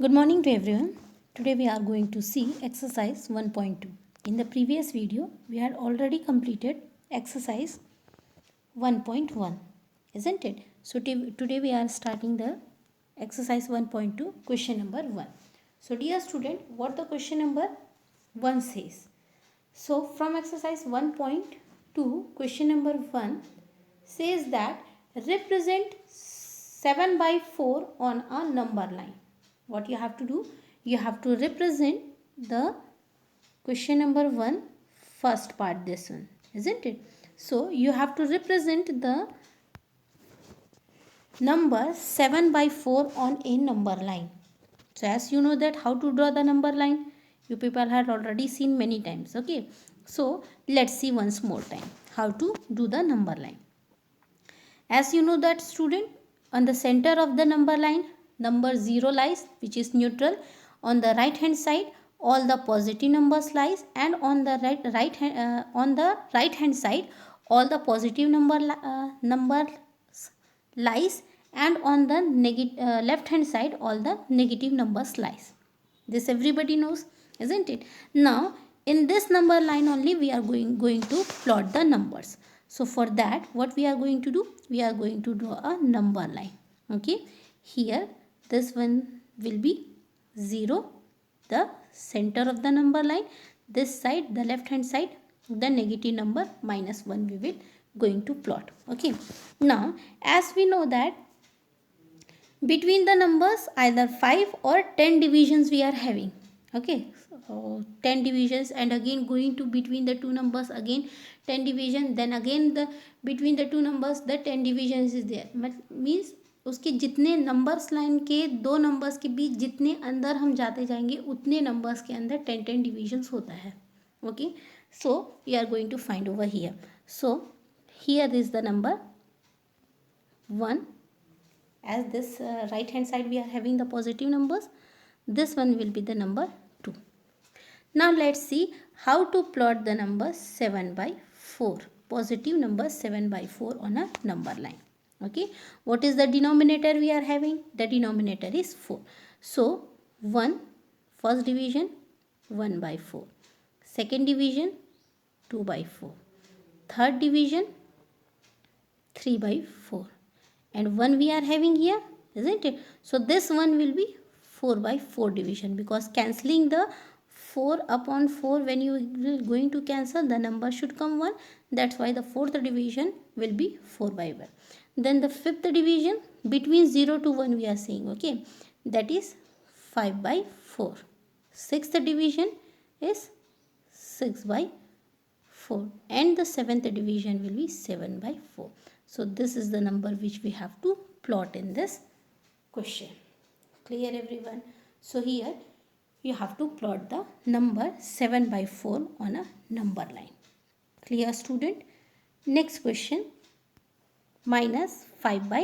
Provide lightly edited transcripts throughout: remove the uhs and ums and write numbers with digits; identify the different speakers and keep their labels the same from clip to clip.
Speaker 1: Good morning to everyone. Today we are going to see exercise 1.2. In the previous video, we had already completed exercise 1.1, isn't it? So today we are starting the exercise 1.2, question number 1. So dear student, what the question number 1 says. So from exercise 1.2, question number 1 says that represent 7 by 4 on a number line. What you have to do? You have to represent the question number 1 first part, this one, isn't it? So you have to represent the number 7 by 4 on a number line. So as you know that how to draw the number line, you people had already seen many times. Okay, so let's see once more time how to do the number line. As you know that student, on the center of the number line, number 0 lies, which is neutral. On the right hand side, all the positive numbers lies, and on the right hand side, all the positive numbers lies, and on the left hand side, all the negative numbers lies. This everybody knows, isn't it? Now in this number line only we are going to plot the numbers. So for that, what we are going to do? We are going to draw a number line. Okay, here this one will be 0, the center of the number line. This side, the left hand side, the negative number -1 we will going to plot. Okay, now as we know that between the numbers either 5 or 10 divisions we are having. Okay, so 10 divisions, and again going to between the two numbers again 10 division, then again the between the two numbers the 10 divisions is there. Means उसके जितने numbers line के दो numbers के बीच जितने अंदर हम जाते जाएंगे उतने नंबर्स के अंदर 10 डिविजन्स होता है. Okay, so we are going to find over here. So here is the number 1. As this right hand side we are having the positive numbers, this one will be the number 2. Now let's see how to plot the number 7 by 4, positive number 7 by 4 on a number line. Okay, what is the denominator we are having? The denominator is 4. So 1 first division 1 by 4, second division 2 by 4, third division 3 by 4, and 1 we are having here, isn't it? So this one will be 4 by 4 division, because cancelling the 4 upon 4, when you are going to cancel, the number should come 1. That's why the fourth division will be 4 by 1. Then the fifth division between 0 to 1 we are saying, okay, that is 5 by 4. Sixth division is 6 by 4, and the seventh division will be 7 by 4. So this is the number which we have to plot in this question. Clear everyone? So here you have to plot the number 7 by 4 on a number line. Clear student? Next question, -5 by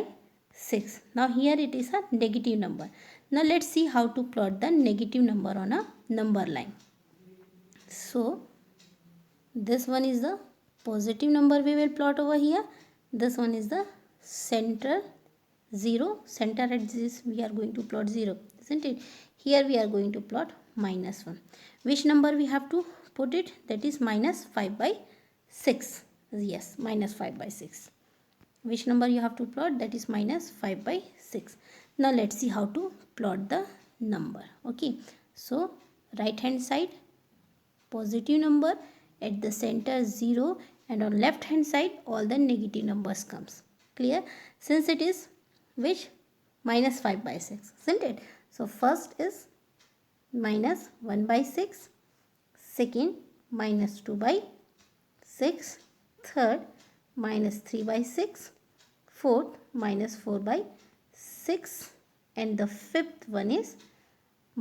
Speaker 1: 6. Now here it is a negative number. Now let's see how to plot the negative number on a number line. So this one is the positive number we will plot over here. This one is the center 0. Center at this we are going to plot 0, isn't it? Here we are going to plot -1. Which number we have to put it? That is -5 by 6. Yes, -5 by 6. Which number you have to plot? That is -5 by 6. Now let's see how to plot the number. Okay, so right hand side positive number, at the center 0, and on left hand side all the negative numbers comes. Clear? Since it is which -5 by 6, isn't it? So first is -1 by 6, second -2 by 6, third -3 by 6, fourth -4 by 6, and the fifth one is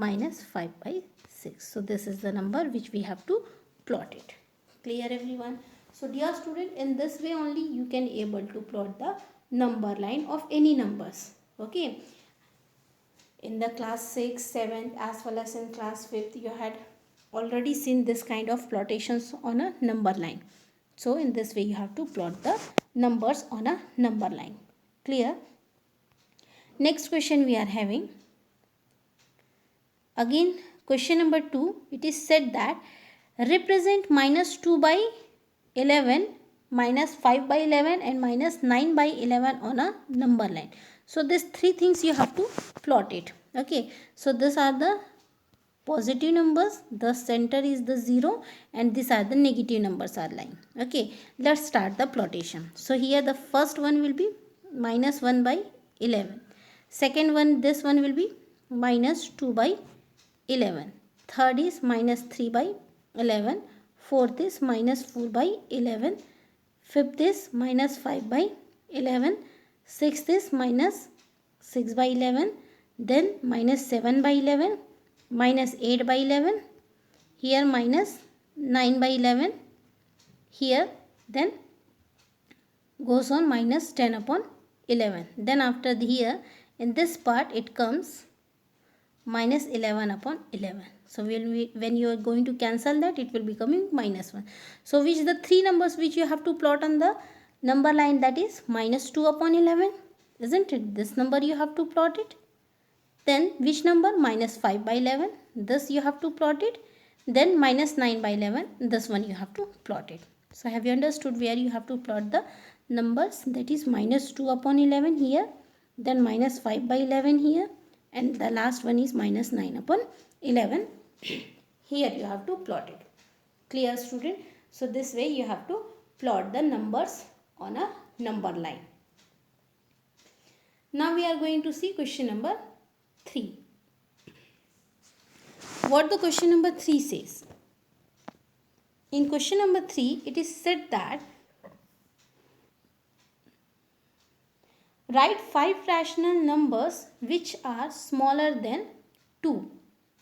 Speaker 1: -5 by 6. So this is the number which we have to plot it. Clear everyone? So dear student, in this way only you can able to plot the number line of any numbers. Okay, in the class 6, 7th as well as in class 5th you had already seen this kind of plotations on a number line. So in this way you have to plot the numbers on a number line. Clear? Next question we are having Again, question number 2, it is said that represent minus 2 by 11, minus 5 by 11 and minus 9 by 11 on a number line. So these three things you have to plot it. Okay, so these are the positive numbers, the center is the 0, and these are the negative numbers are lying. Okay, let's start the plotation. So here the first one will be minus 1 by 11. Second one, this one will be minus 2 by 11. Third is minus 3 by 11. Fourth is minus 4 by 11. Fifth is minus 5 by 11. Sixth is minus 6 by 11. Then minus 7 by 11. Minus 8 by 11. Here minus 9 by 11. Here then goes on minus 10 upon 11. Then after here in this part it comes minus 11 upon 11. So when you are going to cancel that, it will be coming minus 1. So which the three numbers which you have to plot on the number line, that is minus 2 upon 11, isn't it? This number you have to plot it. Then which number? Minus 5 by 11. This you have to plot it. Then minus 9 by 11. This one you have to plot it. So have you understood where you have to plot the numbers? That is minus 2 upon 11 here. Then minus 5 by 11 here. And the last one is minus 9 upon 11. Here you have to plot it. Clear, student? So this way you have to plot the numbers on a number line. Now we are going to see question number 3. What the question number 3 says? In question number 3, it is said that write 5 rational numbers which are smaller than 2.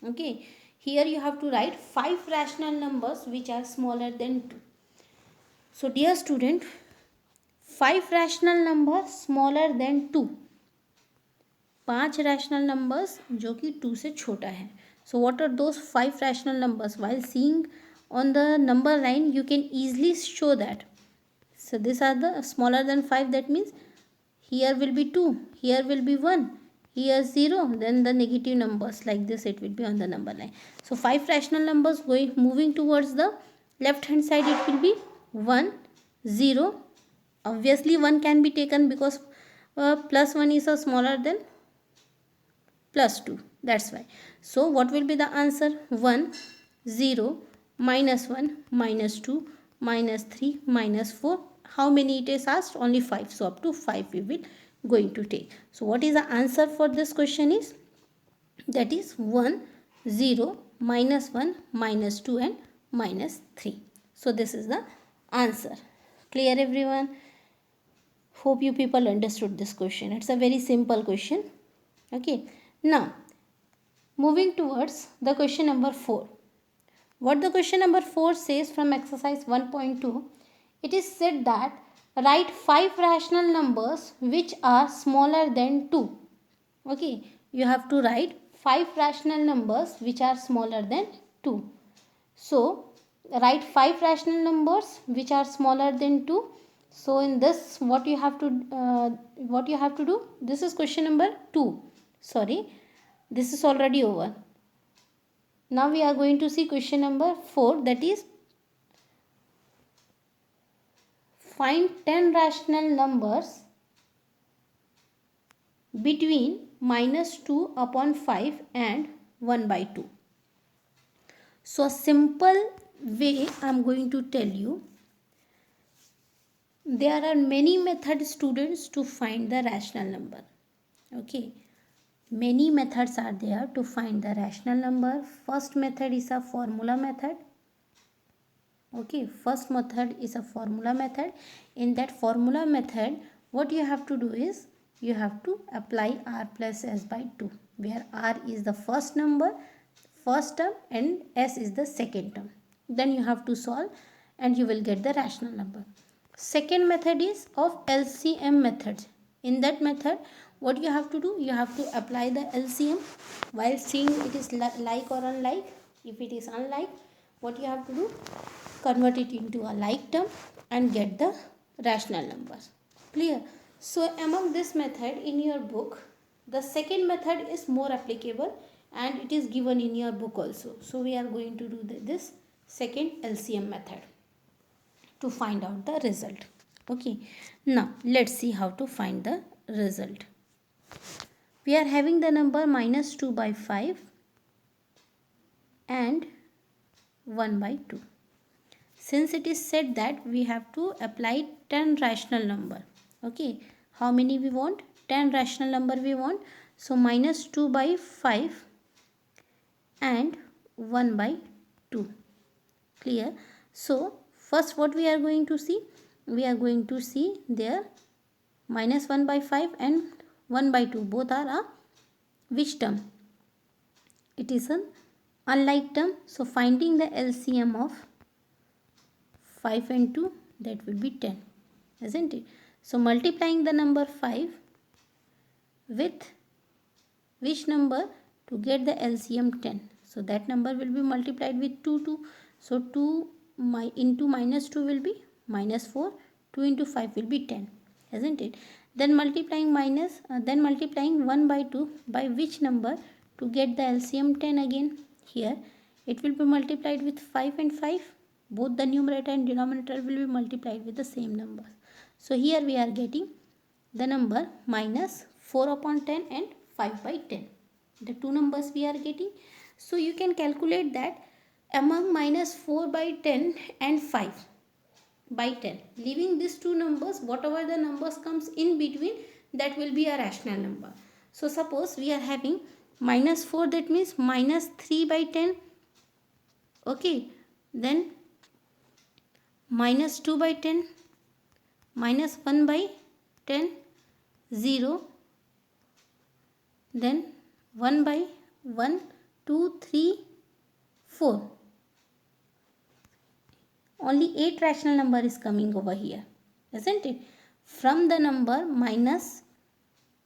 Speaker 1: Okay, here you have to write 5 rational numbers which are smaller than 2. So dear student, 5 rational numbers smaller than 2. 5 rational numbers जो कि 2 से छोटा है. So what are those 5 rational numbers? While seeing on the number line, you can easily show that. So these are the smaller than 5. That means here will be 2, here will be 1, here 0, then the negative numbers like this it will be on the number line. So 5 rational numbers moving towards the left hand side, it will be 1, 0. Obviously 1 can be taken because plus 1 is smaller than plus 2. That's why. So what will be the answer? 1, 0, minus 1, minus 2, minus 3, minus 4. How many it is asked? Only 5. So up to 5 we will going to take. So what is the answer for this question is? That is 1, 0, minus 1, minus 2 and minus 3. So this is the answer. Clear everyone? Hope you people understood this question. It's a very simple question. Okay. Now, moving towards the question number 4. What the question number 4 says from exercise 1.2, it is said that write 5 rational numbers which are smaller than 2. Okay, you have to write 5 rational numbers which are smaller than 2. So, write 5 rational numbers which are smaller than 2. So, in this, what you have to do? This is question number 2. Sorry, this is already over. Now we are going to see question number 4, that is find 10 rational numbers between minus 2 upon 5 and 1 by 2. So a simple way I am going to tell you. There are many methods, students, to find the rational number. Okay. Many methods are there to find the rational number. First method is a formula method. Okay, first method is a formula method. In that formula method, what you have to do is you have to apply r plus s by 2, where r is the first number, first term, and s is the second term. Then you have to solve and you will get the rational number. Second method is of LCM method. In that method, what you have to do? You have to apply the LCM while seeing it is like or unlike. If it is unlike, what you have to do? Convert it into a like term and get the rational numbers. Clear? So among this method in your book, The second method is more applicable and it is given in your book also. So we are going to do this second LCM method to find out the result. Okay, now let's see how to find the result. We are having the number minus 2 by 5 and 1 by 2. Since it is said that we have to apply 10 rational number. Okay, how many we want? 10 rational number we want. So minus 2 by 5 and 1 by 2. Clear? So first what we are going to see? We are going to see there minus 1 by 5 and 1 by 2. Both are a which term? It is an unlike term. So finding the LCM of 5 and 2, that will be 10, isn't it? So multiplying the number 5 with which number to get the LCM 10? So that number will be multiplied with 2. So 2 into minus 2 will be minus 4. 2 into 5 will be 10, isn't it? Then multiplying 1 by 2 by which number to get the LCM 10 again? Here it will be multiplied with 5 and 5. Both the numerator and denominator will be multiplied with the same number. So here we are getting the number minus 4 upon 10 and 5 by 10. The two numbers we are getting. So you can calculate that among minus 4 by 10 and 5 by 10. Leaving these two numbers, whatever the numbers comes in between, that will be a rational number. So suppose we are having minus 4, that means minus 3 by 10. Okay, then minus 2 by 10, minus 1 by 10, 0, then 1 by 1, 2, 3, 4. Only 8 rational number is coming over here, isn't it? From the number minus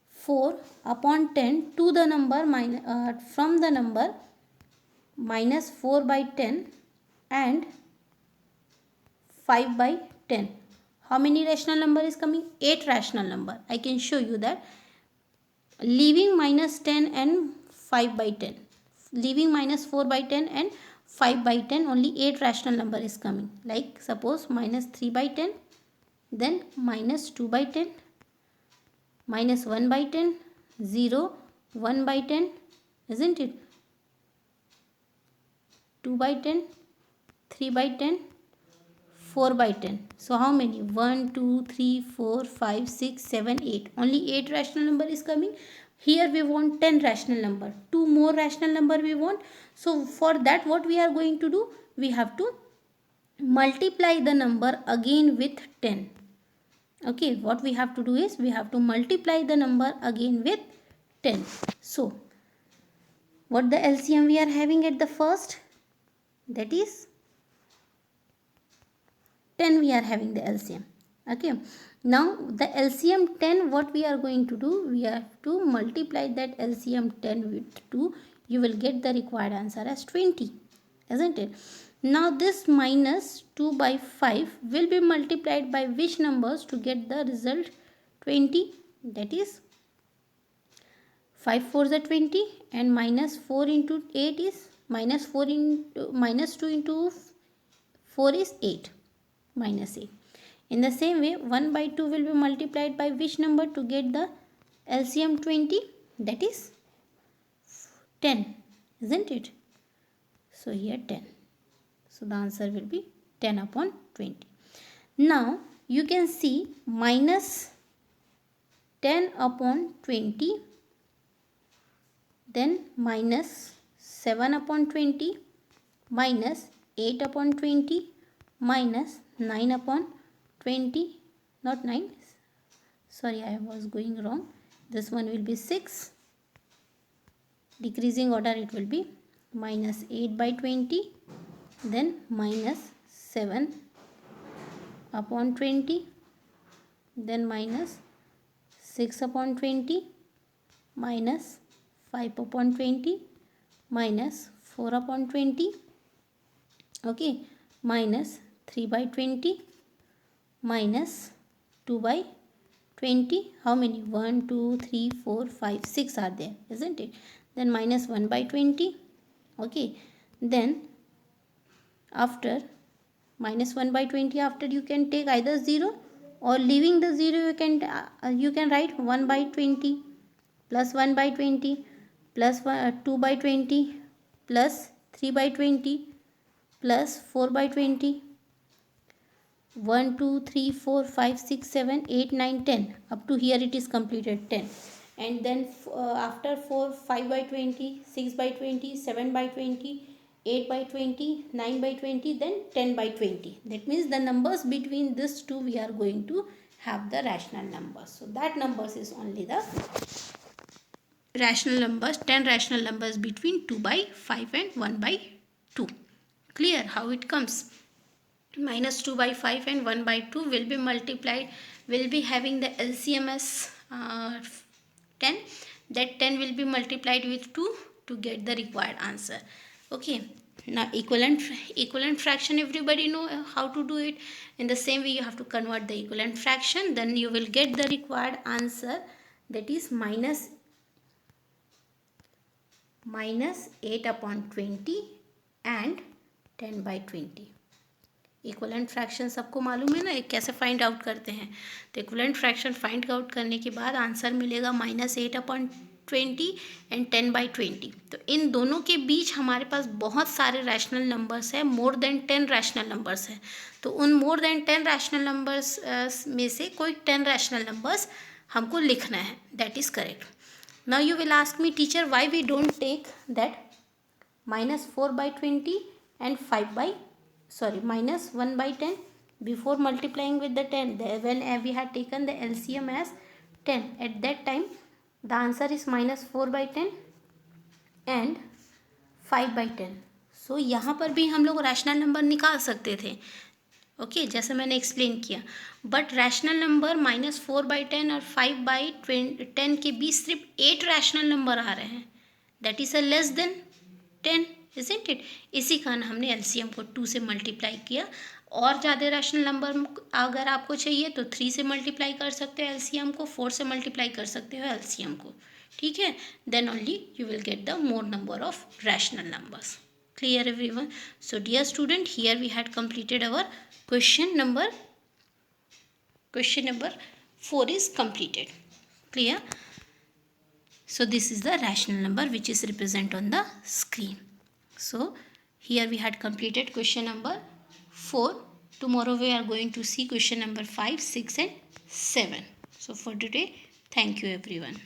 Speaker 1: 4 upon 10 to the number from the number minus 4 by 10 and 5 by 10. How many rational number is coming? 8 rational number. I can show you that. Leaving minus 10 and 5 by 10. Leaving minus 4 by 10 and 5 by 10, only 8 rational number is coming. Like suppose minus 3 by 10, then minus 2 by 10, minus 1 by 10, 0, 1 by 10, isn't it? 2 by 10, 3 by 10, 4 by 10. So how many? 1, 2, 3, 4, 5, 6, 7, 8. Only 8 rational number is coming. Here we want 10 rational number. 2 more rational number we want. So for that what we are going to do? We have to multiply the number again with 10. Okay, what we have to do is we have to multiply the number again with 10. So what the LCM we are having at the first? That is 10 we are having the LCM. Okay, now the LCM 10, what we are going to do? We have to multiply that LCM 10 with 2. You will get the required answer as 20, isn't it? Now this minus 2 by 5 will be multiplied by which numbers to get the result 20? That is 5 4s are 20 and minus 4 into 8 is minus 4 into minus 2 into 4 is 8, minus 8. In the same way 1 by 2 will be multiplied by which number to get the LCM 20? That is 10, isn't it? So here 10. So the answer will be 10 upon 20. Now you can see minus 10 upon 20, then minus 7 upon 20, minus 8 upon 20, minus 9 upon 20, not 9, sorry I was going wrong. This one will be 6. Decreasing order it will be minus 8 by 20, then minus 7 upon 20, then minus 6 upon 20, minus 5 upon 20, minus 4 upon 20, okay, minus 3 by 20, minus 2 by 20. How many? 1, 2, 3, 4, 5, 6 are there, isn't it? Then minus 1 by 20. Okay. Then after minus 1 by 20, after you can take either 0 or leaving the 0, you can write 1 by 20 plus 1 by 20 plus 2 by 20 plus 3 by 20 plus 4 by 20. 1, 2, 3, 4, 5, 6, 7, 8, 9, 10. Up to here it is completed 10. And then after 4, 5 by 20, 6 by 20, 7 by 20, 8 by 20, 9 by 20, then 10 by 20. That means the numbers between these two we are going to have the rational numbers. So that numbers is only the rational numbers, 10 rational numbers between 2 by 5 and 1 by 2. Clear how it comes? Minus 2 by 5 and 1 by 2 will be multiplied, will be having the LCM as 10. That 10 will be multiplied with 2 to get the required answer. Okay. Now equivalent fraction, everybody know how to do it. In the same way you have to convert the equivalent fraction, then you will get the required answer, that is minus 8 upon 20 and 10 by 20. Equivalent fraction सबको मालूम है ना, एक कैसे find out करते हैं. तो equivalent fraction find out करने के बाद आंसर मिलेगा माइनस 8 अपॉन 20 एंड 10 बाई 20. तो इन दोनों के बीच हमारे पास बहुत सारे रैशनल नंबर्स हैं, मोर देन 10 रैशनल नंबर्स हैं. तो उन मोर देन 10 रैशनल नंबर्स में से कोई 10 रैशनल नंबर्स हमको लिखना है. That is correct. Now you will ask me teacher why we don't take that minus 4 by 20 and minus 1 by 10 before multiplying with the 10. When we had taken the LCM as 10, at that time the answer is minus 4 by 10 and 5 by 10. So यहाँ पर भी हम लोग rational number निकाल सकते थे. Okay जैसे मैंने एक्सप्लेन किया. But rational number minus 4 by 10 और 5 बाई 10 के बीच सिर्फ 8 रैशनल नंबर आ रहे हैं. That is a less than 10, isn't it? इसी कारण हमने LCM को 2 से मल्टीप्लाई किया. और ज़्यादा रैशनल नंबर अगर आपको चाहिए तो 3 से मल्टीप्लाई कर सकते हो LCM को, 4 से मल्टीप्लाई कर सकते हो LCM को. ठीक है. Then only you will get the more number of rational numbers. Clear everyone? So dear student, here we had completed our question number 4 is completed. Clear? So this is the rational number which is represented on the screen. So here we had completed question number 4. Tomorrow we are going to see question number 5, 6 and 7. So for today, thank you everyone.